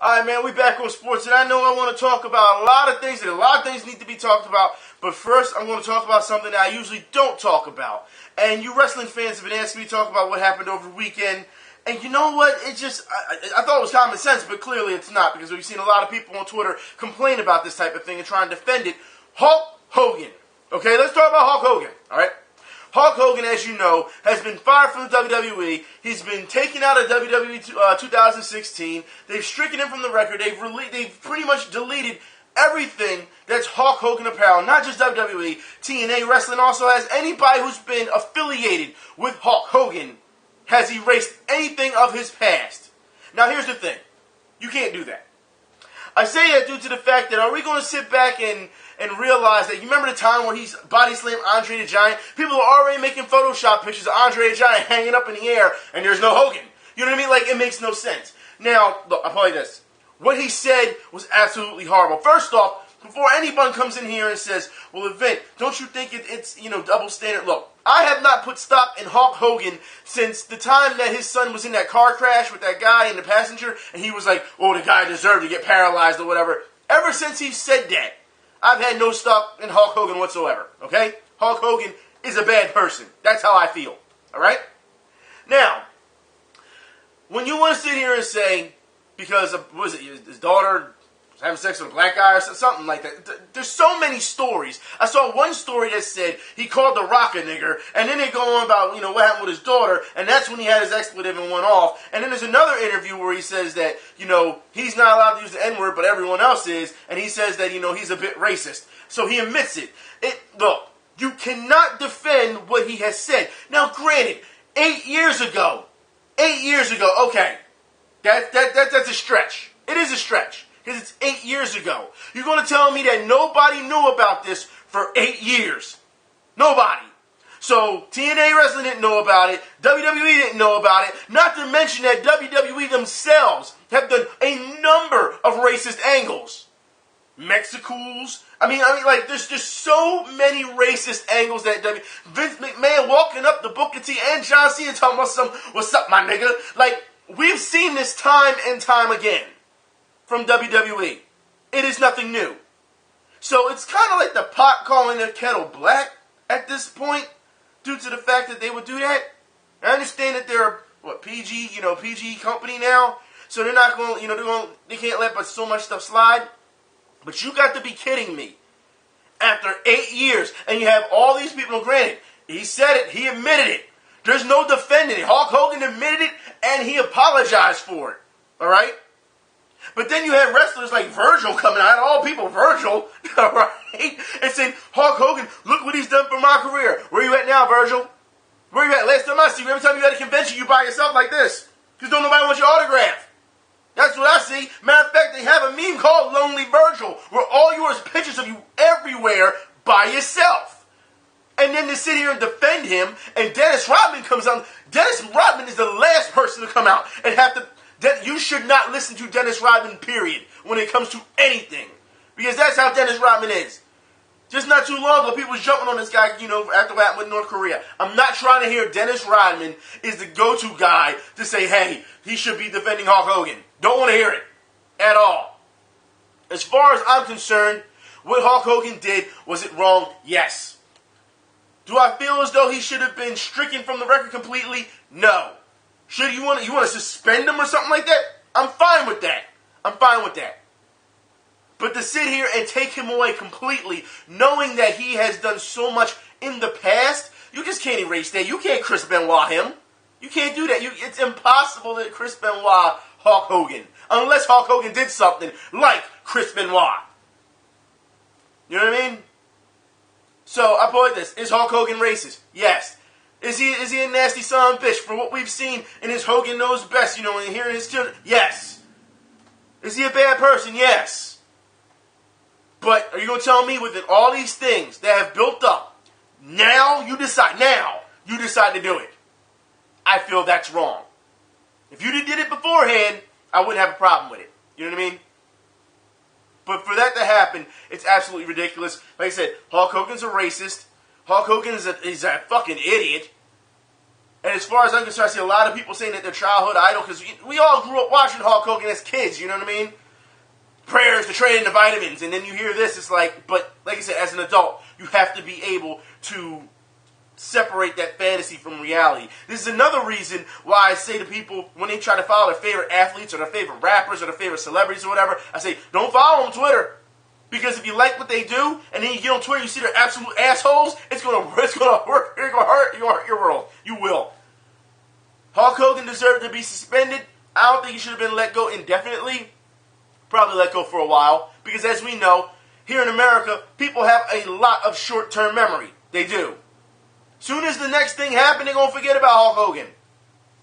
Alright, man, we back on sports, and I know I want to talk about a lot of things, and a lot of things need to be talked about, but first I'm going to talk about something that I usually don't talk about. And you wrestling fans have been asking me to talk about what happened over the weekend, and you know what, it just, I thought it was common sense, but clearly it's not, because we've seen a lot of people on Twitter complain about this type of thing and try and defend it. Hulk Hogan. Okay, let's talk about Hulk Hogan, alright? Hulk Hogan, as you know, has been fired from the WWE. He's been taken out of WWE 2016. They've stricken him from the record. They've pretty much deleted everything that's Hulk Hogan apparel. Not just WWE. TNA Wrestling also has anybody who's been affiliated with Hulk Hogan has erased anything of his past. Now, here's the thing. You can't do that. I say that due to the fact that are we going to sit back and realize that, you remember the time when he's body slammed Andre the Giant? People are already making Photoshop pictures of Andre the Giant hanging up in the air, and there's no Hogan. You know what I mean? Like, it makes no sense. Now, look, I'll tell you this. What he said was absolutely horrible. First off, before anyone comes in here and says, well, Event, don't you think it's double standard? Look, I have not put stock in Hulk Hogan since the time that his son was in that car crash with that guy and the passenger, and he was like, oh, the guy deserved to get paralyzed or whatever. Ever since he said that, I've had no stock in Hulk Hogan whatsoever, okay? Hulk Hogan is a bad person. That's how I feel, all right? Now, when you want to sit here and say, because of, what was it, his daughter was having sex with a black guy or something like that, there's so many stories. I saw one story that said he called The Rock a nigger, and then they go on about, what happened with his daughter, and that's when he had his expletive and went off. And then there's another interview where he says that, he's not allowed to use the N-word, but everyone else is, and he says that, he's a bit racist. So he admits it. Look, you cannot defend what he has said. Now, granted, 8 years ago, okay, that's a stretch. It is a stretch. Because it's 8 years ago. You're going to tell me that nobody knew about this for 8 years. Nobody. So, TNA Wrestling didn't know about it. WWE didn't know about it. Not to mention that WWE themselves have done a number of racist angles. Mexicals. There's just so many racist angles that Vince McMahon walking up to Booker T and John Cena talking about some, what's up, my nigga? Like, we've seen this time and time again from WWE. It is nothing new. So it's kind of like the pot calling the kettle black at this point, due to the fact that they would do that. I understand that they're PG company now, so they're not going, they can't let but so much stuff slide. But you got to be kidding me. After 8 years, and you have all these people, granted, he said it, he admitted it. There's no defending it. Hulk Hogan admitted it, and he apologized for it. All right? But then you have wrestlers like Virgil coming out, all people, Virgil, all right, and saying, Hulk Hogan, look what he's done for my career. Where you at now, Virgil? Where you at? Last time I see you, every time you at a convention, you by yourself like this. Because don't nobody want your autograph. That's what I see. Matter of fact, they have a meme called Lonely Virgil, where all yours pictures of you everywhere by yourself. And then to sit here and defend him, and Dennis Rodman comes out. Dennis Rodman is the last person to come out and have to... You should not listen to Dennis Rodman, period, when it comes to anything. Because that's how Dennis Rodman is. Just not too long ago, people was jumping on this guy, after what happened with North Korea. I'm not trying to hear Dennis Rodman is the go-to guy to say, hey, he should be defending Hulk Hogan. Don't want to hear it. At all. As far as I'm concerned, what Hulk Hogan did, was it wrong? Yes. Do I feel as though he should have been stricken from the record completely? No. Should you want to suspend him or something like that? I'm fine with that. But to sit here and take him away completely, knowing that he has done so much in the past, you just can't erase that. You can't Chris Benoit him. You can't do that. It's impossible that Chris Benoit Hulk Hogan. Unless Hulk Hogan did something like Chris Benoit. You know what I mean? So, I put this. Is Hulk Hogan racist? Yes. Is he a nasty son of a bitch for what we've seen in his Hogan Knows Best, and hearing his children? Yes. Is he a bad person? Yes. But are you going to tell me within all these things that have built up, now you decide to do it? I feel that's wrong. If you did it beforehand, I wouldn't have a problem with it. You know what I mean? But for that to happen, it's absolutely ridiculous. Like I said, Hulk Hogan's a racist. Hulk Hogan is a fucking idiot. And as far as I'm concerned, I see a lot of people saying that their childhood idol, because we all grew up watching Hulk Hogan as kids, you know what I mean? Prayers to trade into vitamins, and then you hear this, it's like, but like I said, as an adult, you have to be able to separate that fantasy from reality. This is another reason why I say to people, when they try to follow their favorite athletes or their favorite rappers or their favorite celebrities or whatever, I say, don't follow them on Twitter. Because if you like what they do, and then you get on Twitter, you see they're absolute assholes, it's gonna hurt. You're gonna hurt your world. You will. Hulk Hogan deserved to be suspended. I don't think he should have been let go indefinitely. Probably let go for a while. Because as we know, here in America, people have a lot of short-term memory. They do. Soon as the next thing happened, they're gonna forget about Hulk Hogan.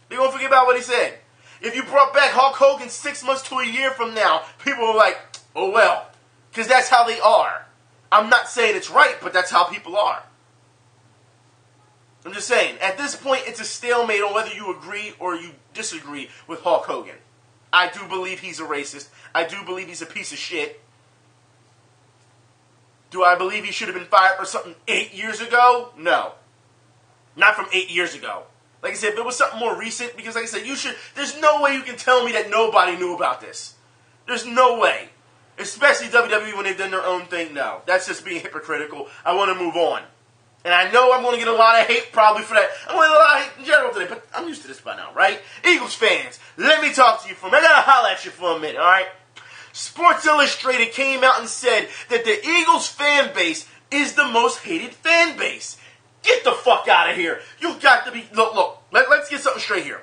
They're gonna forget about what he said. If you brought back Hulk Hogan 6 months to a year from now, people are like, oh well. Because that's how they are. I'm not saying it's right, but that's how people are. I'm just saying, at this point, it's a stalemate on whether you agree or you disagree with Hulk Hogan. I do believe he's a racist. I do believe he's a piece of shit. Do I believe he should have been fired for something 8 years ago? No. Not from 8 years ago. Like I said, if it was something more recent, because like I said, there's no way you can tell me that nobody knew about this. There's no way. Especially WWE when they've done their own thing. No, that's just being hypocritical. I want to move on. And I know I'm going to get a lot of hate probably for that. I'm going to get a lot of hate in general today, but I'm used to this by now, right? Eagles fans, let me talk to you for a minute. I got to holler at you for a minute, all right? Sports Illustrated came out and said that the Eagles fan base is the most hated fan base. Get the fuck out of here. You've got to be... Look, let's get something straight here.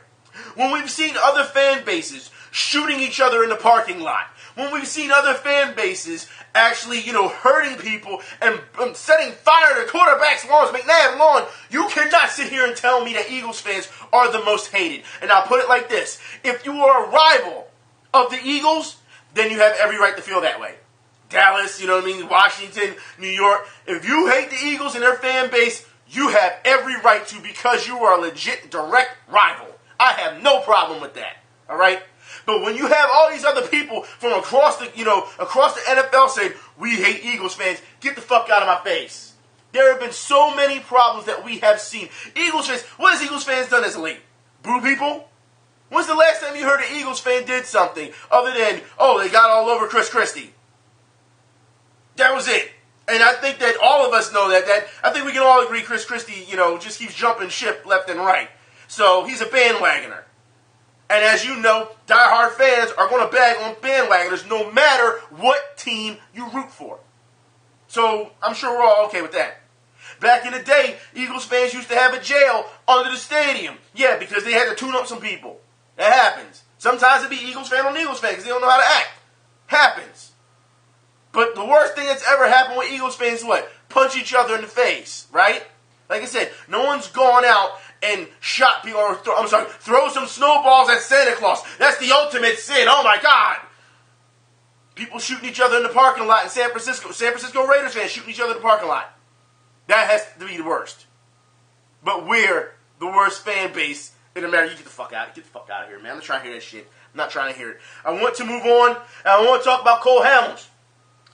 When we've seen other fan bases shooting each other in the parking lot, when we've seen other fan bases actually, hurting people and setting fire to quarterbacks' lawns, McNabb lawn, you cannot sit here and tell me that Eagles fans are the most hated. And I'll put it like this. If you are a rival of the Eagles, then you have every right to feel that way. Dallas, Washington, New York. If you hate the Eagles and their fan base, you have every right to, because you are a legit direct rival. I have no problem with that. All right? But when you have all these other people from across the NFL saying, we hate Eagles fans, get the fuck out of my face. There have been so many problems that we have seen. Eagles fans, what has Eagles fans done as a league? Boo people? When's the last time you heard an Eagles fan did something other than, they got all over Chris Christie? That was it. And I think that all of us know that I think we can all agree Chris Christie, just keeps jumping ship left and right. So he's a bandwagoner. And as you know, diehard fans are going to bag on bandwagoners no matter what team you root for. So I'm sure we're all okay with that. Back in the day, Eagles fans used to have a jail under the stadium. Yeah, because they had to tune up some people. That happens. Sometimes it'd be Eagles fan on Eagles fan because they don't know how to act. Happens. But the worst thing that's ever happened with Eagles fans is what? Punch each other in the face, right? Like I said, no one's gone out and shot people, or throw some snowballs at Santa Claus. That's the ultimate sin. Oh my God. People shooting each other in the parking lot in San Francisco. San Francisco Raiders fans shooting each other in the parking lot. That has to be the worst. But we're the worst fan base in America. You get the fuck out of here, man. I'm not trying to hear that shit. I'm not trying to hear it. I want to move on, and I want to talk about Cole Hamels.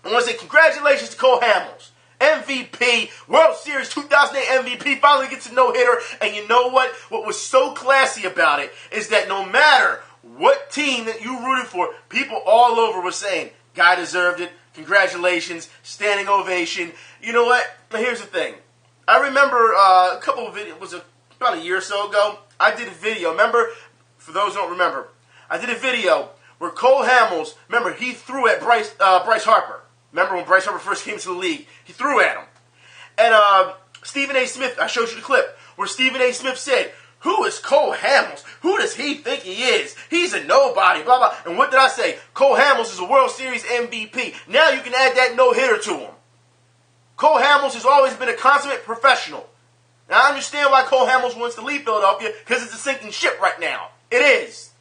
I want to say congratulations to Cole Hamels. MVP, World Series 2008 MVP, finally gets a no-hitter. And you know what? What was so classy about it is that no matter what team that you rooted for, people all over were saying, guy deserved it, congratulations, standing ovation. You know what? Here's the thing. I remember a couple of videos, was about a year or so ago, I did a video. Remember, for those who don't remember, I did a video where Cole Hamels, remember, he threw at Bryce Harper. Remember when Bryce Harper first came to the league? He threw at him. And Stephen A. Smith, I showed you the clip, where Stephen A. Smith said, who is Cole Hamels? Who does he think he is? He's a nobody, blah, blah. And what did I say? Cole Hamels is a World Series MVP. Now you can add that no-hitter to him. Cole Hamels has always been a consummate professional. Now I understand why Cole Hamels wants to leave Philadelphia, because it's a sinking ship right now. It is.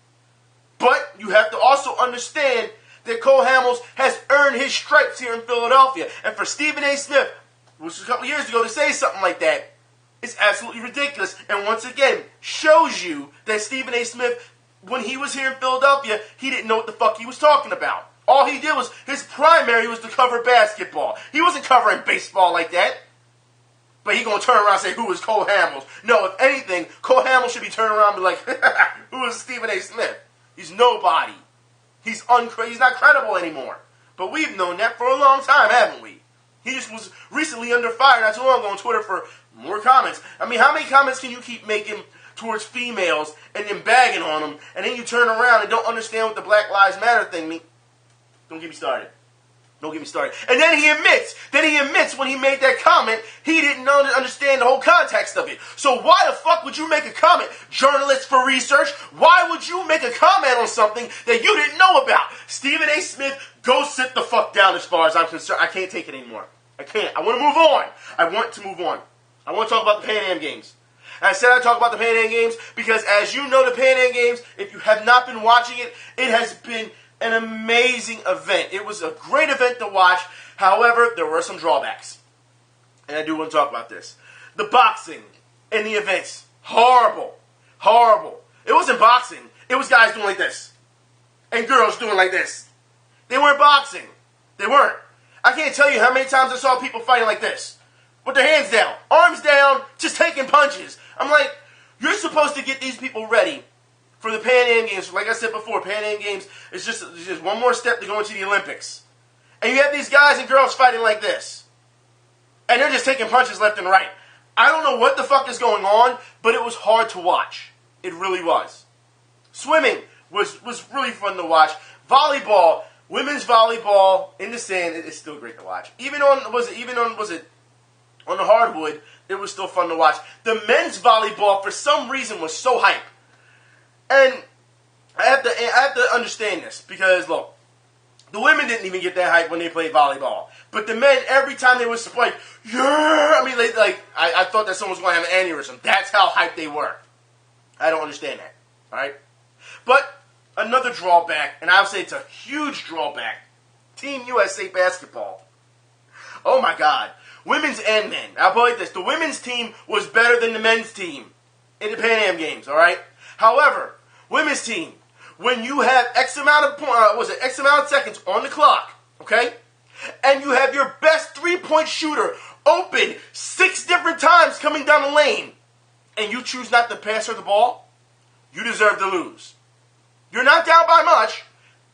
But you have to also understand that Cole Hamels has earned his stripes here in Philadelphia. And for Stephen A. Smith, which was a couple years ago, to say something like that, it's absolutely ridiculous. And once again, shows you that Stephen A. Smith, when he was here in Philadelphia, he didn't know what the fuck he was talking about. All he did was, his primary was to cover basketball. He wasn't covering baseball like that. but he going to turn around and say, who is Cole Hamels? No, if anything, Cole Hamels should be turning around and be like, who is Stephen A. Smith? He's nobody. He's not credible anymore. But we've known that for a long time, haven't we? He just was recently under fire not too long ago on Twitter for more comments. I mean, how many comments can you keep making towards females and then bagging on them, and then you turn around and don't understand what the Black Lives Matter thing means? Don't get me started. Don't get me started. And then he admits when he made that comment, he didn't understand the whole context of it. So why the fuck would you make a comment, journalist for research? Why would you make a comment on something that you didn't know about? Stephen A. Smith, go sit the fuck down as far as I'm concerned. I can't take it anymore. I can't. I want to move on. I want to move on. I want to talk about the Pan Am Games. And I said I'd talk about the Pan Am Games because, as you know, the Pan Am Games, if you have not been watching it, it has been an amazing event. It was a great event to watch. However, there were some drawbacks. And I do want to talk about this. The boxing in the events, horrible. Horrible. It wasn't boxing. It was guys doing like this. And girls doing like this. They weren't boxing. They weren't. I can't tell you how many times I saw people fighting like this. With their hands down, arms down, just taking punches. I'm like, you're supposed to get these people ready for the Pan Am Games. Like I said before, Pan Am Games is just one more step to go into the Olympics. And you have these guys and girls fighting like this. And they're just taking punches left and right. I don't know what the fuck is going on, but it was hard to watch. It really was. Swimming was really fun to watch. Volleyball, women's volleyball in the sand, it's still great to watch. Even on the hardwood, it was still fun to watch. The men's volleyball, for some reason, was so hype. And I have to understand this because, look, the women didn't even get that hype when they played volleyball. But the men, every time they was like, yeah, I mean, I thought that someone was going to have an aneurysm. That's how hyped they were. I don't understand that, all right? But another drawback, and I'll say it's a huge drawback, Team USA basketball. Oh, my God. Women's and men. I'll put it like this. The women's team was better than the men's team in the Pan Am Games, all right? However, women's team, when you have X amount of seconds on the clock, okay, and you have your best three-point shooter open 6 different times coming down the lane, and you choose not to pass her the ball, you deserve to lose. You're not down by much.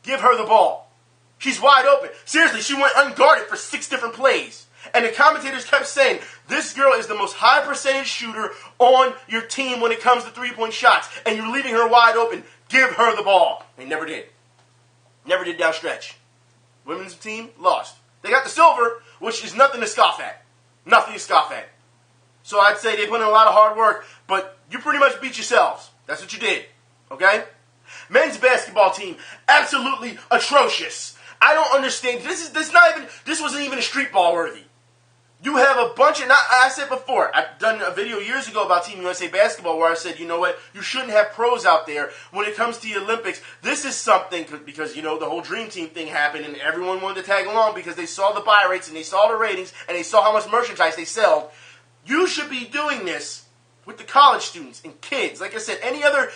Give her the ball. She's wide open. Seriously, she went unguarded for 6 different plays. And the commentators kept saying, this girl is the most high percentage shooter on your team when it comes to three-point shots. And you're leaving her wide open. Give her the ball. They never did. Never did down stretch. Women's team lost. They got the silver, which is nothing to scoff at. Nothing to scoff at. So I'd say they put in a lot of hard work, but you pretty much beat yourselves. That's what you did. Okay? Men's basketball team, absolutely atrocious. I don't understand. This wasn't even a street ball worthy. You have a bunch of, I said before, I've done a video years ago about Team USA basketball where I said, you know what, you shouldn't have pros out there when it comes to the Olympics. This is something, because, you know, the whole Dream Team thing happened and everyone wanted to tag along because they saw the buy rates and they saw the ratings and they saw how much merchandise they sell. You should be doing this with the college students and kids. Like I said, any other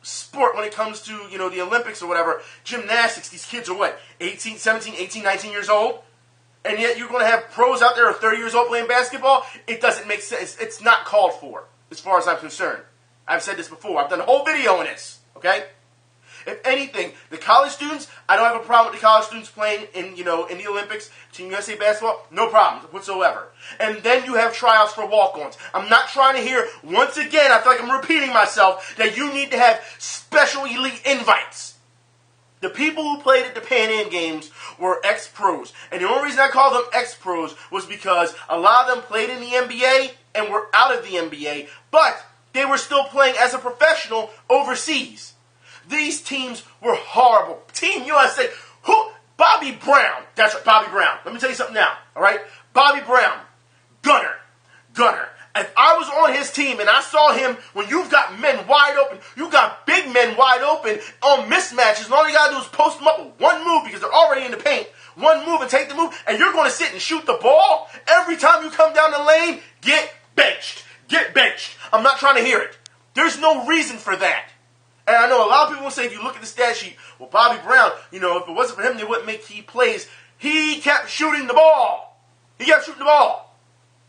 sport when it comes to, you know, the Olympics or whatever, gymnastics, these kids are what, 17, 18, 19 years old? And yet you're going to have pros out there who are 30 years old playing basketball? It doesn't make sense. It's not called for, as far as I'm concerned. I've said this before. I've done a whole video on this, okay? If anything, the college students, I don't have a problem with the college students playing in the Olympics, Team USA basketball, no problems whatsoever. And then you have tryouts for walk-ons. I'm not trying to hear, once again, I feel like I'm repeating myself, that you need to have special elite invites. The people who played at the Pan Am Games were ex-pros. And the only reason I call them ex-pros was because a lot of them played in the NBA and were out of the NBA, but they were still playing as a professional overseas. These teams were horrible. Team USA, Bobby Brown. That's right, Bobby Brown. Let me tell you something now, all right? Bobby Brown, gunner. If I was on his team and I saw him, when you've got men wide open, you got big men wide open on mismatches, and all you got to do is post them up with one move because they're already in the paint. One move and take the move, and you're going to sit and shoot the ball every time you come down the lane, get benched. Get benched. I'm not trying to hear it. There's no reason for that. And I know a lot of people will say, if you look at the stat sheet, well, Bobby Brown, if it wasn't for him, they wouldn't make key plays. He kept shooting the ball.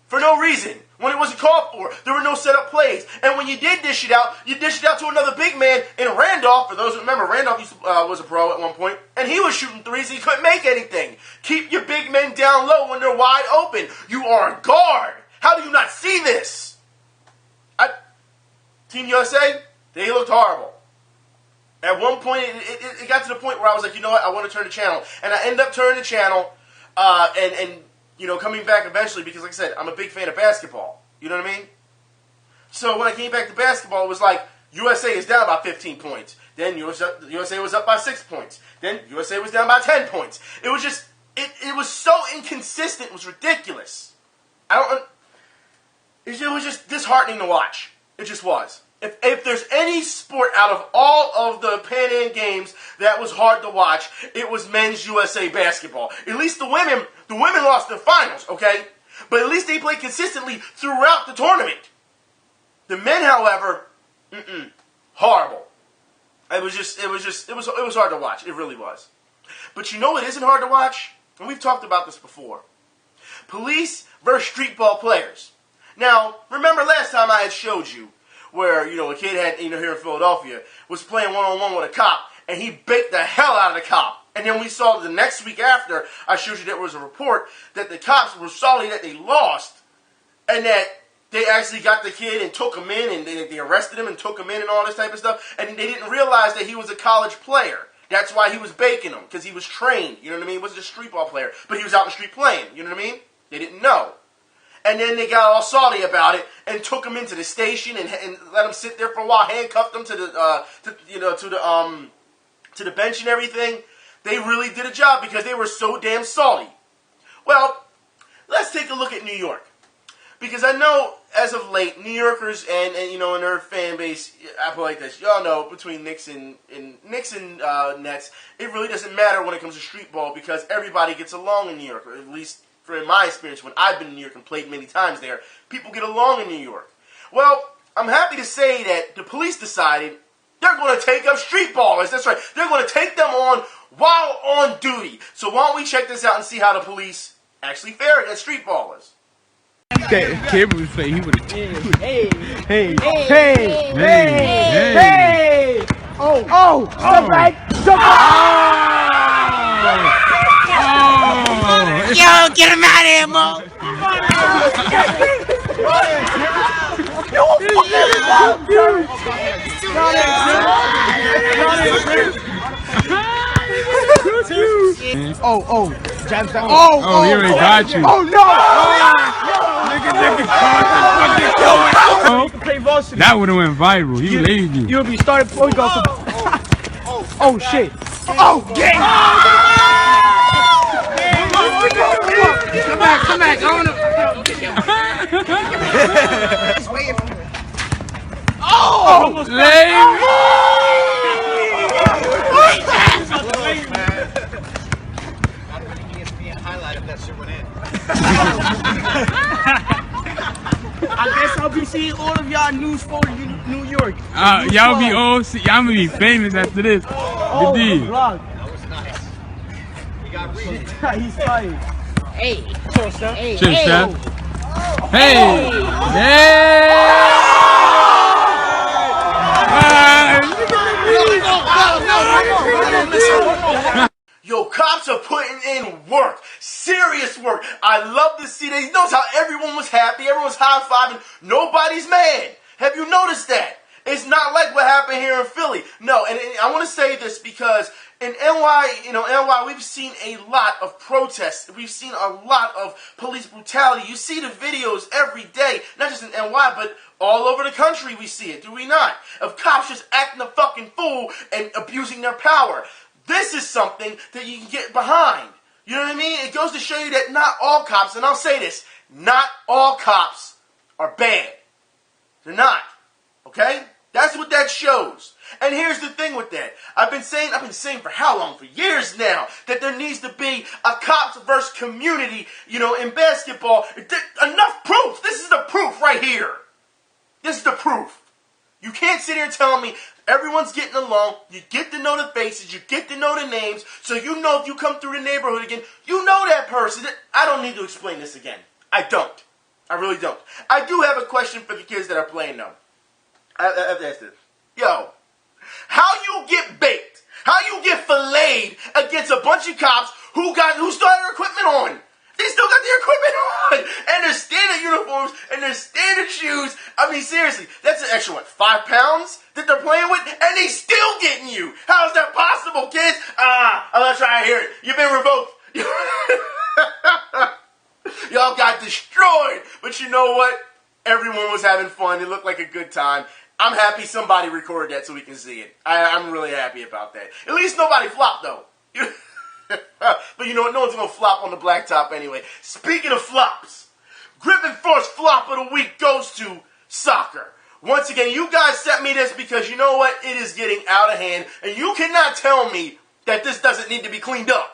For no reason. When it wasn't called for. There were no set-up plays. And when you did dish it out, you dished it out to another big man in Randolph. For those who remember, Randolph was a pro at one point. And he was shooting threes and he couldn't make anything. Keep your big men down low when they're wide open. You are a guard. How do you not see this? Team USA, they looked horrible. At one point, it got to the point where I was like, you know what, I want to turn the channel. And I ended up turning the channel and coming back eventually because, like I said, I'm a big fan of basketball. You know what I mean? So when I came back to basketball, it was like USA is down by 15 points. Then USA was up by 6 points. Then USA was down by 10 points. It was just, it was so inconsistent. It was ridiculous. It was just disheartening to watch. It just was. If there's any sport out of all of the Pan Am Games that was hard to watch, it was men's USA basketball. At least the women lost their finals, okay? But at least they played consistently throughout the tournament. The men, however, horrible. It was hard to watch. It really was. But you know what isn't hard to watch? And we've talked about this before. Police versus street ball players. Now, remember last time I had showed you where, a kid had, here in Philadelphia, was playing one-on-one with a cop, and he baked the hell out of the cop. And then we saw the next week after, I showed you there was a report that the cops were sorry that they lost, and that they actually got the kid and took him in, and they arrested him and took him in and all this type of stuff, and they didn't realize that he was a college player. That's why he was baking them, because he was trained, you know what I mean? He wasn't a street ball player, but he was out in the street playing, you know what I mean? They didn't know. And then they got all salty about it and took him into the station and let him sit there for a while, handcuffed him to the bench and everything. They really did a job because they were so damn salty. Well, let's take a look at New York, because I know as of late New Yorkers and in their fan base, I put it like this: y'all know between Knicks and Nets, it really doesn't matter when it comes to street ball because everybody gets along in New York, or at least. In my experience, when I've been in New York and played many times there, people get along in New York. Well, I'm happy to say that the police decided they're going to take up street ballers. That's right. They're going to take them on while on duty. So why don't we check this out and see how the police actually fare against street ballers. Kid was saying he would have. Hey! Oh! Step back! Yo, get him out of here, Mo! Jab style. He already got you. Oh no! That would have went viral. He laid you. You'll be started before we go. Oh shit! Oh dang! Come back! I wanna. Just waiting for me. Oh! Lady! I guess I'll be seeing all of y'all news for New York. Y'all be all. Y'all gonna be famous after this. Oh, Good deal. that was nice. He got read. He's tired. Hey! Cheers, sir. Hey! Cheers, Hey! chef. Hey! Yeah! Yo, cops are putting in work. Serious work. I love to see that. You notice how everyone was happy. Everyone's high-fiving. Nobody's mad. Have you noticed that? It's not like what happened here in Philly. No, and I want to say this because in NY, we've seen a lot of protests. We've seen a lot of police brutality. You see the videos every day, not just in NY, but all over the country we see it, do we not? Of cops just acting a fucking fool and abusing their power. This is something that you can get behind. You know what I mean? It goes to show you that not all cops, and I'll say this, not all cops are bad. They're not. Okay? That's what that shows. And here's the thing with that. I've been saying for how long? For years now, that there needs to be a cops versus community, in basketball. Enough proof. This is the proof right here. This is the proof. You can't sit here and tell me everyone's getting along. You get to know the faces. You get to know the names. So you know if you come through the neighborhood again, you know that person. I don't need to explain this again. I don't. I really don't. I do have a question for the kids that are playing, though. I have to ask this. Yo, how you get baked? How you get filleted against a bunch of cops who still have their equipment on? They still got their equipment on, and their standard uniforms, and their standard shoes. I mean, seriously, that's an extra, 5 pounds that they're playing with, and they still getting you. How is that possible, kids? I'm not trying to hear it. You've been revoked. Y'all got destroyed, but you know what? Everyone was having fun. It looked like a good time. I'm happy somebody recorded that so we can see it. I'm really happy about that. At least nobody flopped, though. But you know what? No one's going to flop on the blacktop anyway. Speaking of flops, Griffin first flop of the week goes to soccer. Once again, you guys sent me this because you know what? It is getting out of hand, and you cannot tell me that this doesn't need to be cleaned up.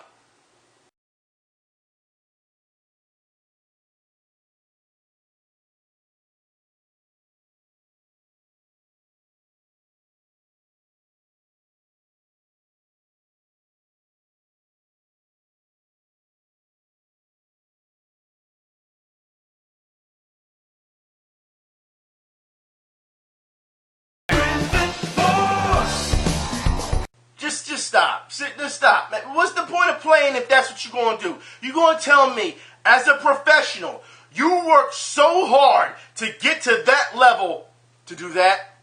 Just stop. Just stop. What's the point of playing if that's what you're going to do? You're going to tell me, as a professional, you worked so hard to get to that level to do that?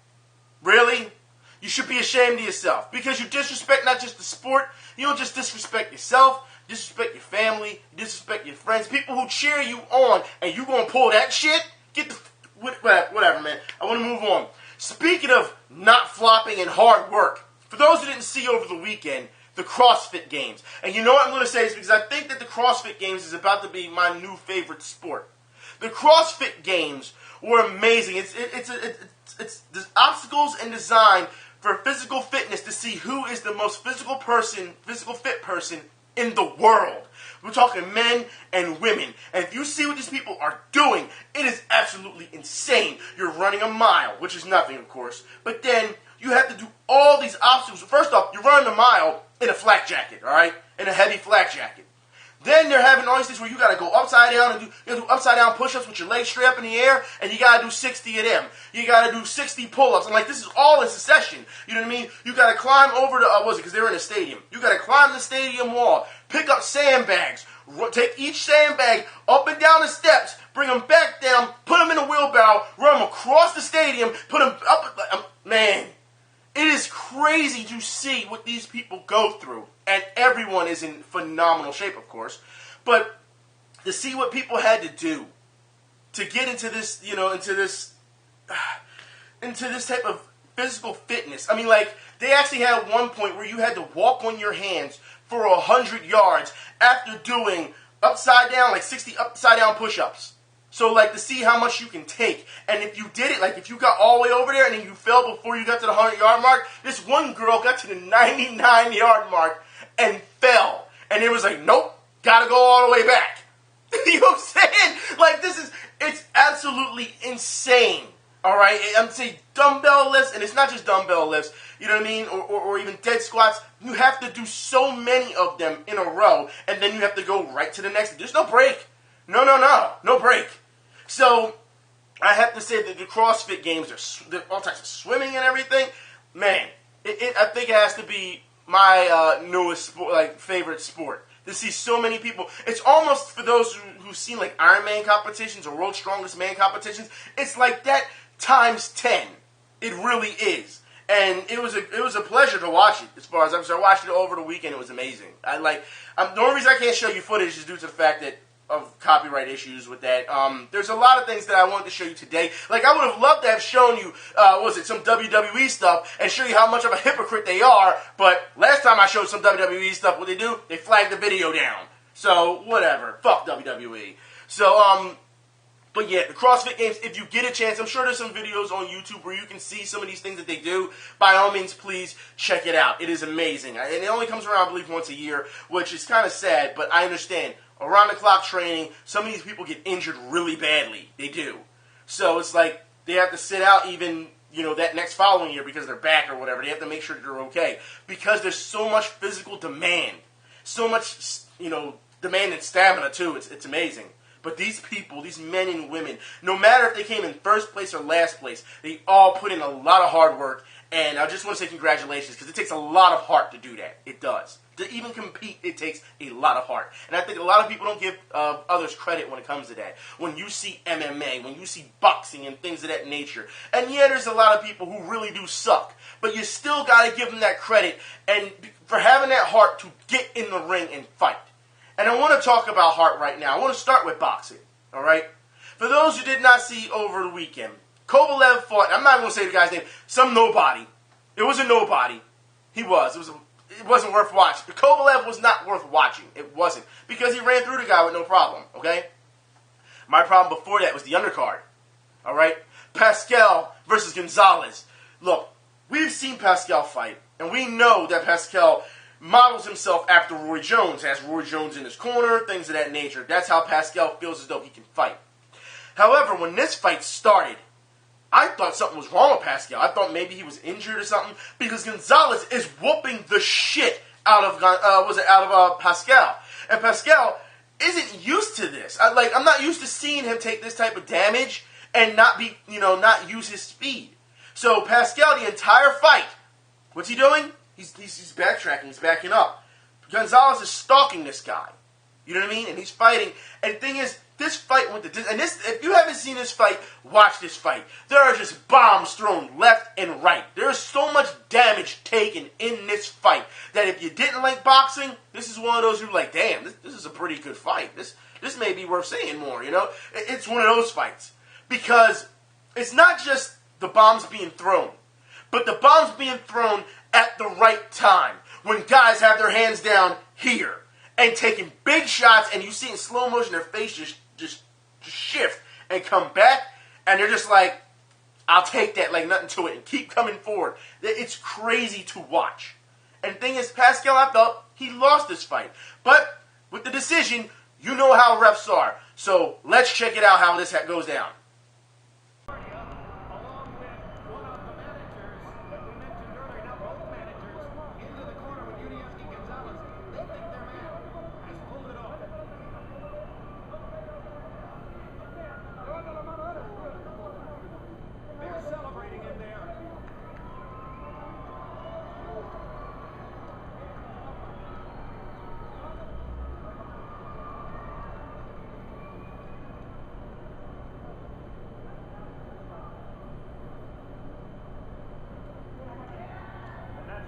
Really? You should be ashamed of yourself. Because you disrespect not just the sport, you don't just disrespect yourself, you disrespect your family, you disrespect your friends, people who cheer you on, and you going to pull that shit? Get the... Whatever, man. I want to move on. Speaking of not flopping and hard work, for those who didn't see over the weekend, the CrossFit Games. And you know what I'm going to say is because I think that the CrossFit Games is about to be my new favorite sport. The CrossFit Games were amazing. It's obstacles and design for physical fitness to see who is the most physical fit person in the world. We're talking men and women. And if you see what these people are doing, it is absolutely insane. You're running a mile, which is nothing, of course. But then you have to do all these obstacles. First off, you're running a mile in a flak jacket, all right? In a heavy flak jacket. Then they're having all these things where you got to go upside down and do upside down push-ups with your legs straight up in the air, and you got to do 60 of them. You got to do 60 pull-ups. And like, this is all in succession. You know what I mean? You got to climb over because they were in a stadium. You got to climb the stadium wall, pick up sandbags, take each sandbag up and down the steps, bring them back down, put them in a wheelbarrow, run them across the stadium, put them up. Man, it is crazy to see what these people go through. And everyone is in phenomenal shape, of course. But to see what people had to do to get into this, into this type of physical fitness. I mean, like, they actually had one point where you had to walk on your hands for 100 yards after doing upside down, like 60 upside down push-ups. So, like, to see how much you can take. And if you did it, like, if you got all the way over there and then you fell before you got to the 100-yard mark, this one girl got to the 99-yard mark and fell. And it was like, nope, gotta go all the way back. You know what I'm saying? Like, it's absolutely insane. All right? I'm saying dumbbell lifts, and it's not just dumbbell lifts, you know what I mean? Or even dead squats. You have to do so many of them in a row, and then you have to go right to the next. There's no break. No break. So, I have to say that the CrossFit Games, there's all types of swimming and everything. Man, I think it has to be my newest sport, favorite sport. To see so many people. It's almost, for those who've seen like Ironman competitions or World's Strongest Man competitions, it's like that times 10. It really is. And it was a pleasure to watch it. As far as I watched it over the weekend. It was amazing. The only reason I can't show you footage is due to the fact that of copyright issues with that. There's a lot of things that I wanted to show you today. Like, I would have loved to have shown you, some WWE stuff and show you how much of a hypocrite they are, but last time I showed some WWE stuff, what they do? They flagged the video down. So, whatever. Fuck WWE. So, but yeah, the CrossFit Games, if you get a chance, I'm sure there's some videos on YouTube where you can see some of these things that they do. By all means, please check it out. It is amazing. And it only comes around, I believe, once a year, which is kind of sad, but I understand. Around-the-clock training, some of these people get injured really badly. They do. So it's like they have to sit out even, that next following year because of their back or whatever. They have to make sure that they're okay. Because there's so much physical demand. So much, demand and stamina, too. It's amazing. But these people, these men and women, no matter if they came in first place or last place, they all put in a lot of hard work. And I just want to say congratulations, because it takes a lot of heart to do that. It does. To even compete, it takes a lot of heart. And I think a lot of people don't give others credit when it comes to that. When you see MMA, when you see boxing and things of that nature. And yeah, there's a lot of people who really do suck. But you still got to give them that credit and for having that heart to get in the ring and fight. And I want to talk about heart right now. I want to start with boxing, all right? For those who did not see over the weekend, Kovalev fought, I'm not going to say the guy's name, some nobody. It was a nobody. He was. It wasn't worth watching. Kovalev was not worth watching. It wasn't. Because he ran through the guy with no problem, okay? My problem before that was the undercard, all right? Pascal versus Gonzalez. Look, we've seen Pascal fight, and we know that Pascal models himself after Roy Jones, has Roy Jones in his corner, things of that nature. That's how Pascal feels as though he can fight. However, when this fight started, I thought something was wrong with Pascal. I thought maybe he was injured or something, because Gonzalez is whooping the shit out of Pascal, and Pascal isn't used to this. I'm not used to seeing him take this type of damage and not use his speed. So Pascal, the entire fight, what's he doing? He's backtracking. He's backing up. Gonzalez is stalking this guy. You know what I mean? And he's fighting. And the thing is, this fight went to if you haven't seen this fight, watch this fight. There are just bombs thrown left and right. There is so much damage taken in this fight that if you didn't like boxing, this is one of those you're like, damn, this is a pretty good fight. This may be worth seeing more. You know, it's one of those fights because it's not just the bombs being thrown, but the bombs being thrown at the right time when guys have their hands down here and taking big shots, and you see in slow motion their face just shift and come back, and they're just like, I'll take that like nothing to it and keep coming forward. It's crazy to watch. And the thing is, Pascal, I felt he lost this fight. But with the decision, you know how refs are. So let's check it out how this goes down.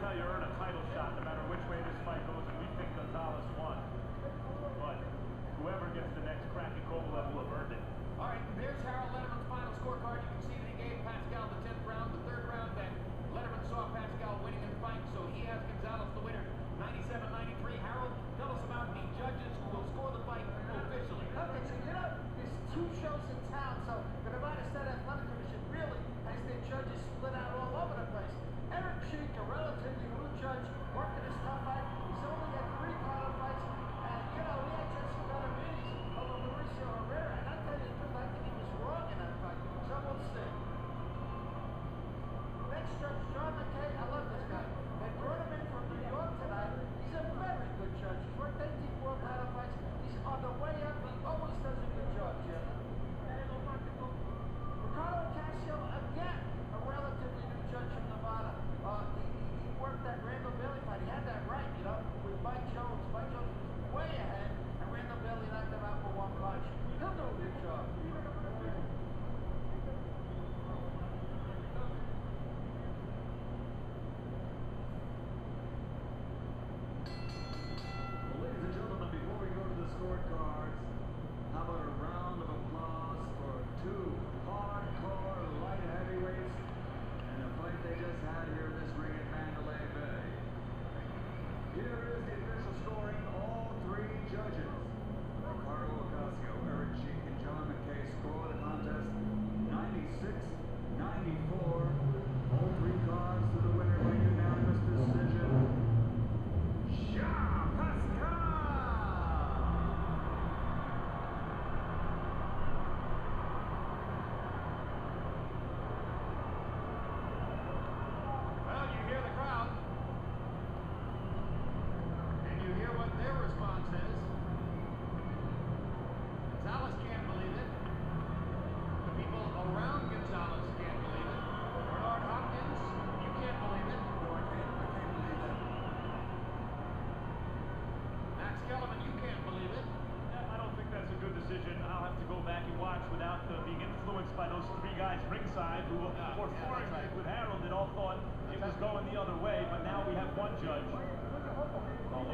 How you earn a title shot, no matter which way this fight goes, and we think Gonzalez won. But whoever gets the next crack at Kovalev will have earned it. All right, there's Harold Letterman's final scorecard. You can see that he gave Pascal the 10th round, the 3rd round, that Letterman saw Pascal winning in the fight, so he has Gonzalez the winner, 97-93. Harold, tell us about the judges who will score the fight officially. Okay, so there's 2 shows in town, so the Nevada State Athletic Commission really has their judges split out all over the place. Eric Cheek, a relatively new judge, working his tough fight. He's only had 3 title fights. And, we had just some better meetings over Mauricio Herrera. And I tell you the truth, I think he was wrong in that fight. So we'll see. Next judge, John McKay. I love this guy. They brought him in from New York tonight. He's a very good judge. He's worked 18 world title fights. He's on the way up. He always does a good job, Jim. Ricardo Casio, again, a relatively new judge from Nevada. He worked that Randall Bailey fight. He had that right, noticed by those three guys ringside who were pouring with Harold that all thought it was going the other way, but now we have one judge. Oh,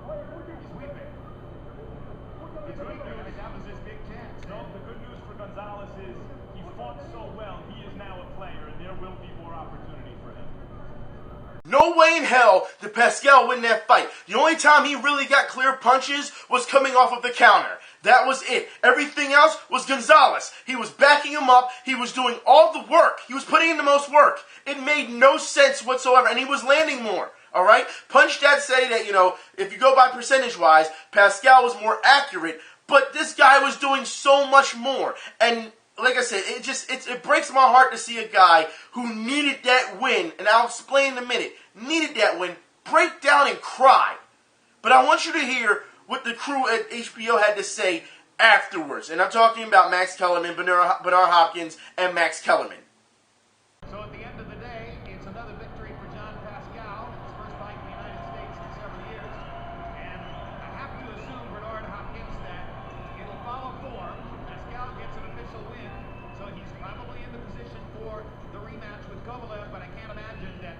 look, he's weeping. It's good news. That was his big chance. No, the good news for Gonzalez is he fought so well, he is now a player, and there will be more opportunity for him. No way in hell did Pascal win that fight. The only time he really got clear punches was coming off of the counter. That was it. Everything else was Gonzalez. He was backing him up. He was doing all the work. He was putting in the most work. It made no sense whatsoever, and he was landing more. All right? Punch Dad say that, if you go by percentage-wise, Pascal was more accurate, but this guy was doing so much more. And like I said, it breaks my heart to see a guy who needed that win, and I'll explain in a minute, needed that win, break down and cry. But I want you to hear what the crew at HBO had to say afterwards. And I'm talking about Max Kellerman, Bernard Hopkins, and Max Kellerman. So at the end of the day, it's another victory for John Pascal. His first fight in the United States in several years. And I have to assume, Bernard Hopkins, that it'll follow form. Pascal gets an official win, so he's probably in the position for the rematch with Kovalev, but I can't imagine that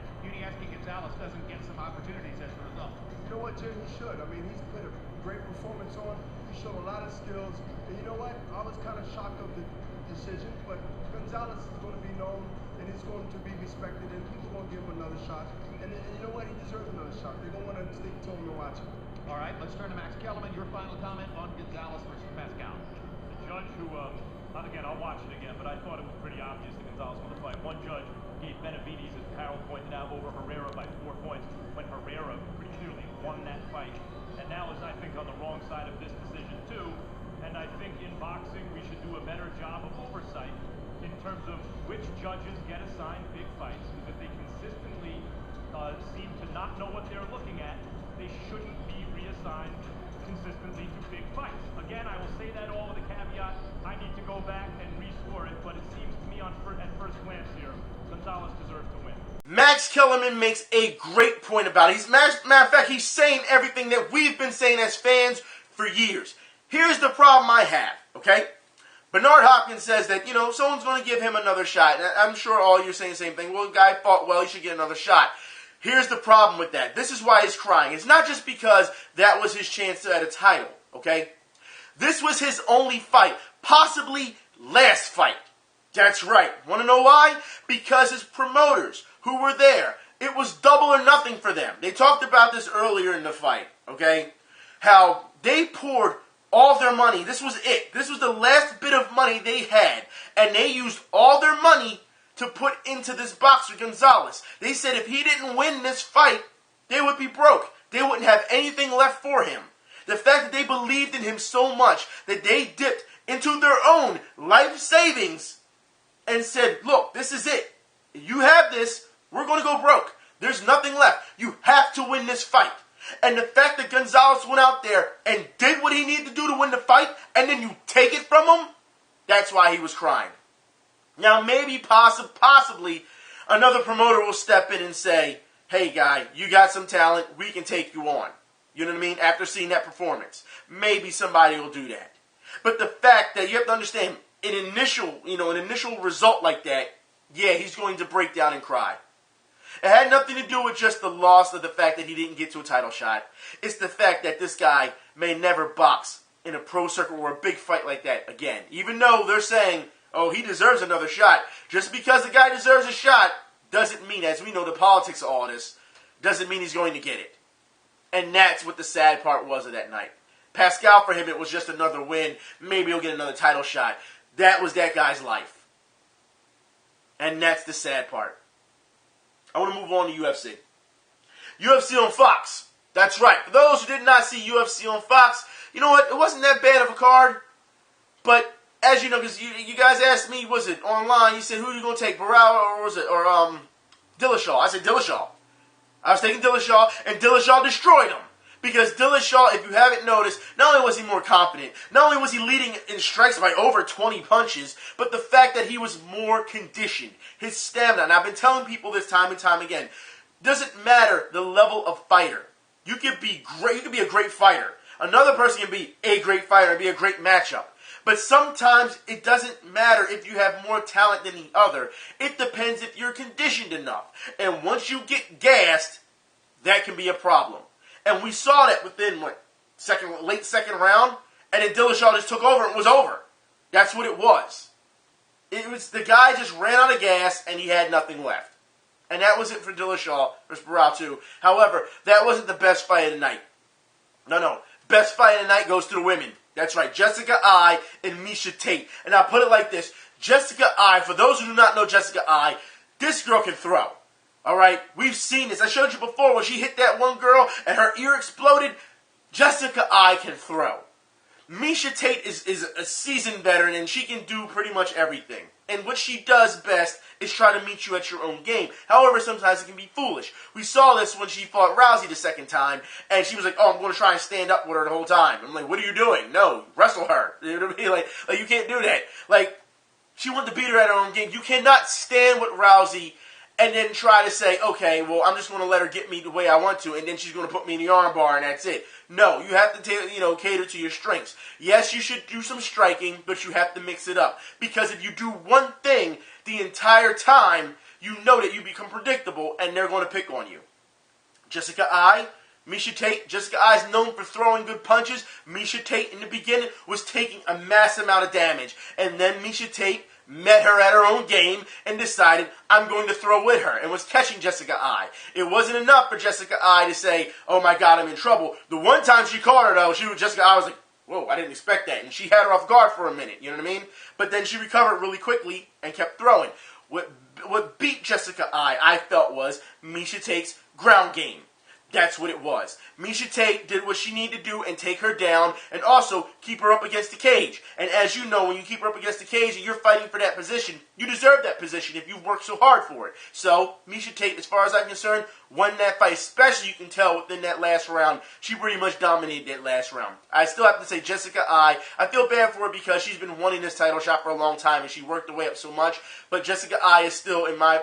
Gonzalez doesn't get some opportunities as a result. You know what, Jay? He should. I mean, he's put a great performance on. He showed a lot of skills. And you know what? I was kind of shocked of the decision, but Gonzalez is going to be known, and he's going to be respected, and people are going to give him another shot. And you know what? He deserves another shot. They're going to want to stick to him and watch him. All right, let's turn to Max Kellerman. Your final comment on Gonzalez versus Pascal. The judge who, again, I'll watch it again, but I thought it was pretty obvious that Gonzalez won the fight. One judge gave Benavides, as Harold pointed out, over Herrera by 4 points, when Herrera pretty clearly won that fight. And now is, I think, on the wrong side of this decision, too. And I think in boxing, we should do a better job of oversight in terms of which judges get assigned big fights. Because if they consistently seem to not know what they're looking at, they shouldn't be reassigned consistently to big fights. Again, I will say that all with a caveat. I need to go back and rescore it, but it seems to me at first glance here, Gonzalez deserves to win. Max Kellerman makes a great point about it. Matter of fact, he's saying everything that we've been saying as fans for years. Here's the problem I have, okay? Bernard Hopkins says that, someone's going to give him another shot. And I'm sure all you're saying the same thing. Well, the guy fought well, he should get another shot. Here's the problem with that. This is why he's crying. It's not just because that was his chance at a title, okay? This was his only fight, possibly last fight. That's right. Want to know why? Because his promoters who were there, it was double or nothing for them. They talked about this earlier in the fight, okay? How they poured all their money. This was it. This was the last bit of money they had. And they used all their money to put into this boxer, Gonzalez. They said if he didn't win this fight, they would be broke. They wouldn't have anything left for him. The fact that they believed in him so much that they dipped into their own life savings and said, look, this is it. You have this, we're going to go broke. There's nothing left. You have to win this fight. And the fact that Gonzalez went out there and did what he needed to do to win the fight, and then you take it from him, that's why he was crying. Now, maybe, possibly, another promoter will step in and say, hey, guy, you got some talent, we can take you on. You know what I mean? After seeing that performance. Maybe somebody will do that. But the fact that you have to understand, an initial result like that, yeah, he's going to break down and cry. It had nothing to do with just the loss of the fact that he didn't get to a title shot. It's the fact that this guy may never box in a pro circuit or a big fight like that again. Even though they're saying, oh, he deserves another shot. Just because the guy deserves a shot doesn't mean, as we know the politics of all this, doesn't mean he's going to get it. And that's what the sad part was of that night. Pascal, for him, it was just another win. Maybe he'll get another title shot. That was that guy's life. And that's the sad part. I want to move on to UFC. UFC on Fox. That's right. For those who did not see UFC on Fox, you know what? It wasn't that bad of a card. But as you know, because you guys asked me, was it online? You said, who are you going to take, Barao or was it Dillashaw? I said Dillashaw. I was taking Dillashaw, and Dillashaw destroyed him. Because Dillashaw, if you haven't noticed, not only was he more confident, not only was he leading in strikes by over 20 punches, but the fact that he was more conditioned, his stamina. And I've been telling people this time and time again, doesn't matter the level of fighter. You could be great. You could be a great fighter. Another person can be a great fighter and be a great matchup. But sometimes it doesn't matter if you have more talent than the other. It depends if you're conditioned enough. And once you get gassed, that can be a problem. And we saw that within, late second round, and then Dillashaw just took over and it was over. That's what it was. It was the guy just ran out of gas and he had nothing left. And that was it for Dillashaw versus Barao 2. However, that wasn't the best fight of the night. No. Best fight of the night goes to the women. That's right, Jessica Eye and Miesha Tate. And I'll put it like this. Jessica Eye, for those who do not know Jessica Eye, this girl can throw. All right? We've seen this. I showed you before when she hit that one girl and her ear exploded. Jessica Eye can throw. Miesha Tate is a seasoned veteran, and she can do pretty much everything. And what she does best is try to meet you at your own game. However, sometimes it can be foolish. We saw this when she fought Rousey the second time, and she was like, oh, I'm going to try and stand up with her the whole time. I'm like, what are you doing? No, wrestle her. You know what I mean? Like you can't do that. Like, she wanted to beat her at her own game. You cannot stand with Rousey and then try to say, okay, well, I'm just going to let her get me the way I want to, and then she's going to put me in the armbar, and that's it. No, you have to cater to your strengths. Yes, you should do some striking, but you have to mix it up. Because if you do one thing the entire time, you know that you become predictable, and they're going to pick on you. Jessica Eye, Miesha Tate. Jessica Eye is known for throwing good punches. Miesha Tate, in the beginning, was taking a massive amount of damage. And then Miesha Tate met her at her own game and decided, I'm going to throw with her, and was catching Jessica Eye. It wasn't enough for Jessica Eye to say, oh my God, I'm in trouble. The one time she caught her, though, Jessica Eye was like, whoa, I didn't expect that. And she had her off guard for a minute, you know what I mean? But then she recovered really quickly and kept throwing. What beat Jessica Eye, I felt, was Miesha Tate's ground game. That's what it was. Miesha Tate did what she needed to do and take her down and also keep her up against the cage. And as you know, when you keep her up against the cage and you're fighting for that position, you deserve that position if you've worked so hard for it. So, Miesha Tate, as far as I'm concerned, won that fight. Especially, you can tell, within that last round, she pretty much dominated that last round. I still have to say Jessica Eye, I feel bad for her because she's been wanting this title shot for a long time and she worked her way up so much. But Jessica Eye is still, in my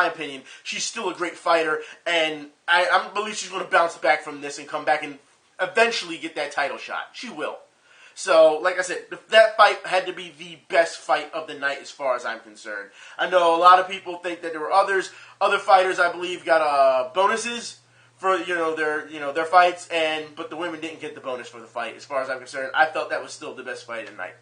opinion, she's still a great fighter, and I believe she's going to bounce back from this and come back and eventually get that title shot. She will. So, like I said, that fight had to be the best fight of the night as far as I'm concerned. I know a lot of people think that there were other fighters, I believe, got bonuses for their fights, but the women didn't get the bonus for the fight. As far as I'm concerned, I felt that was still the best fight of the night.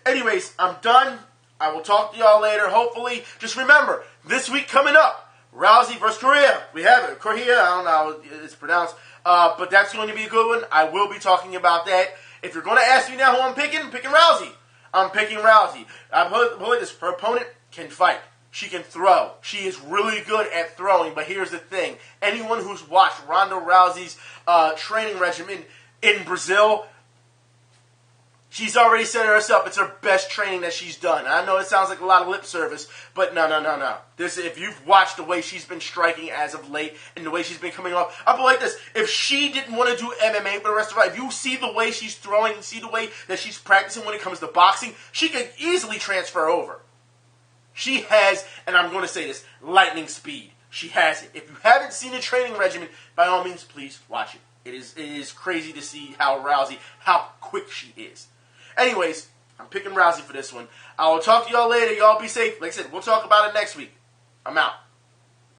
Anyways, I'm done. I will talk to y'all later, hopefully. Just remember, this week coming up, Rousey versus Correa. We have it. Correa, I don't know how it's pronounced. But that's going to be a good one. I will be talking about that. If you're going to ask me now who I'm picking Rousey. I'm picking Rousey. Her opponent can fight. She can throw. She is really good at throwing. But here's the thing. Anyone who's watched Ronda Rousey's training regimen in Brazil, she's already said it herself. It's her best training that she's done. I know it sounds like a lot of lip service, but no. If you've watched the way she's been striking as of late and the way she's been coming off, I'll put it like this. If she didn't want to do MMA for the rest of her life, if you see the way she's throwing, see the way that she's practicing when it comes to boxing, she could easily transfer over. She has, and I'm going to say this, lightning speed. She has it. If you haven't seen the training regimen, by all means, please watch it. It is crazy to see how quick she is. Anyways, I'm picking Rousey for this one. I will talk to y'all later. Y'all be safe. Like I said, we'll talk about it next week. I'm out.